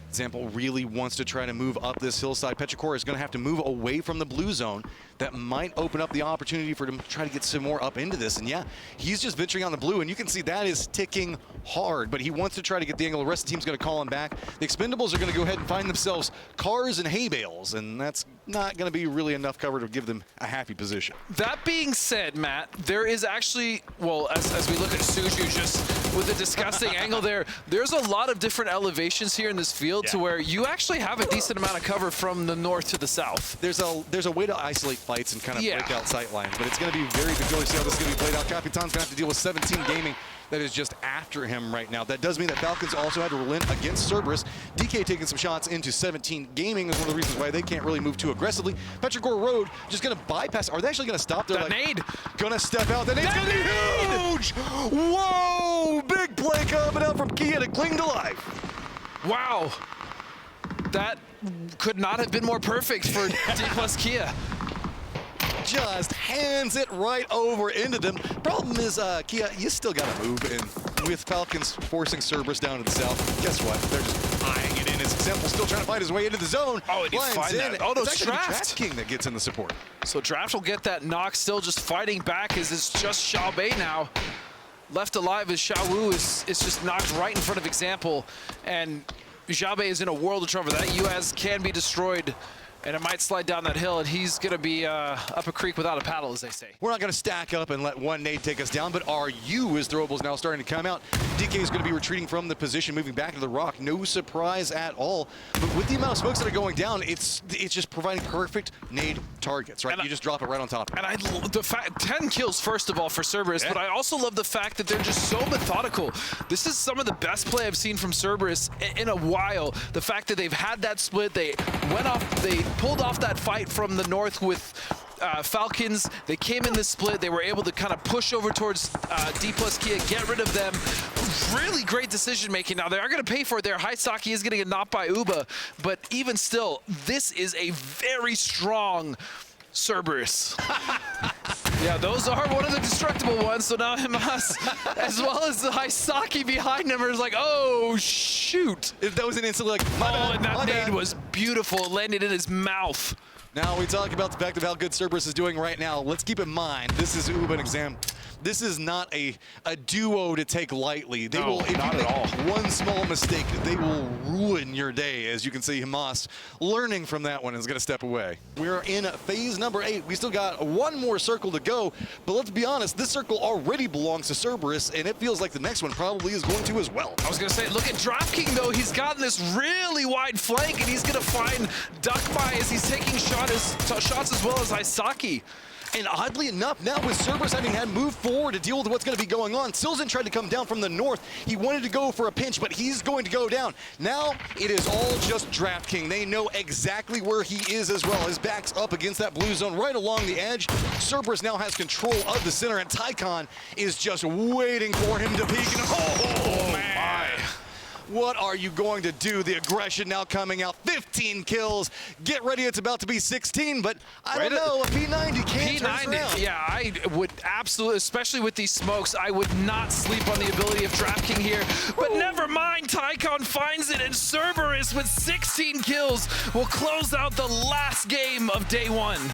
Example really wants to try to move up this hillside. Petrichor is going to have to move away from the blue zone. That might open up the opportunity for him to try to get some more up into this. And yeah, he's just venturing on the blue, and you can see that is ticking hard, but he wants to try to get the angle. The rest of the team's going to call him back. The Expendables are going to go ahead and find themselves cars and hay bales, and that's not going to be really enough cover to give them a happy position. That being said, Matt, there is actually, well, as we look at Suju just with a disgusting angle there, there's a lot of different elevations here in this field to where you actually have a decent amount of cover from the north to the south. There's a way to isolate fights and kind of break out sight lines, but it's going to be very peculiar to see how this is going to be played out. Capitan's going to have to deal with 17 Gaming that is just after him right now. That does mean that Falcons also had to relent against CERBERUS. DK taking some shots into 17 Gaming is one of the reasons why they can't really move too aggressively. Petrichor Road just going to bypass. Are they actually going to stop there? That nade. Going to step out. That nade's going to be huge. Whoa! Big play coming out from Kia to cling to life. Wow. That could not have been more perfect for Dplus Kia. Just hands it right over into them. Problem is, Kia, you still got to move in. With Falcons forcing CERBERUS down to the south, guess what? They're just eyeing it in. As Example still trying to fight his way into the zone. Oh, and you find that. Oh, no, it's Draft King that gets in the support. So Draft will get that knock, still just fighting back as it's just Xiaobei now. Left alive as Xiaowu is just knocked right in front of Example. And Xiaobei is in a world of trouble. That UAS can be destroyed And it might slide down that hill, and he's going to be up a creek without a paddle, as they say. We're not going to stack up and let one nade take us down, but are you, as Throwables now starting to come out. DK is going to be retreating from the position, moving back to the rock. No surprise at all. But with the amount of smokes that are going down, it's just providing perfect nade targets, right? You just drop it right on top. And I love the fact, 10 kills, first of all, for Cerberus, but I also love the fact that they're just so methodical. This is some of the best play I've seen from Cerberus in a while. The fact that they've had that split, they pulled off that fight from the north with Falcons. They came in the split. They were able to kind of push over towards Dplus Kia, get rid of them. Really great decision making. Now they are going to pay for it there. Haisaki is going to get knocked by Uba, but even still, this is a very strong Cerberus. Yeah, those are one of the destructible ones. So now Himas, as well as the Haisaki behind him, is like, oh shoot! If that was an instant like, my bad, and that my nade bad. was beautiful. It landed in his mouth. Now we talk about the fact of how good Cerberus is doing right now. Let's keep in mind, this is Uba and Exam. This is not a duo to take lightly. They will, if you make one small mistake, they will ruin your day. As you can see, Hamas learning from that one is going to step away. We're in phase number 8. We still got one more circle to go, but let's be honest, this circle already belongs to Cerberus, and it feels like the next one probably is going to as well. I was going to say, look at DraftKings though. He's gotten this really wide flank, and he's going to find Duckby as he's taking shots as well as Haisaki. And oddly enough, now with Cerberus having had moved forward to deal with what's going to be going on, Silzen tried to come down from the north. He wanted to go for a pinch, but he's going to go down. Now it is all just DraftKings. They know exactly where he is as well. His back's up against that blue zone right along the edge. Cerberus now has control of the center, and Tycon is just waiting for him to peek. And oh man! What are you going to do? The aggression now coming out. 15 kills. Get ready, it's about to be 16, but I don't know. A P90 can't turn around. Yeah, I would absolutely, especially with these smokes, I would not sleep on the ability of DraftKings here. But never mind, Tycon finds it, and Cerberus with 16 kills will close out the last game of day 1.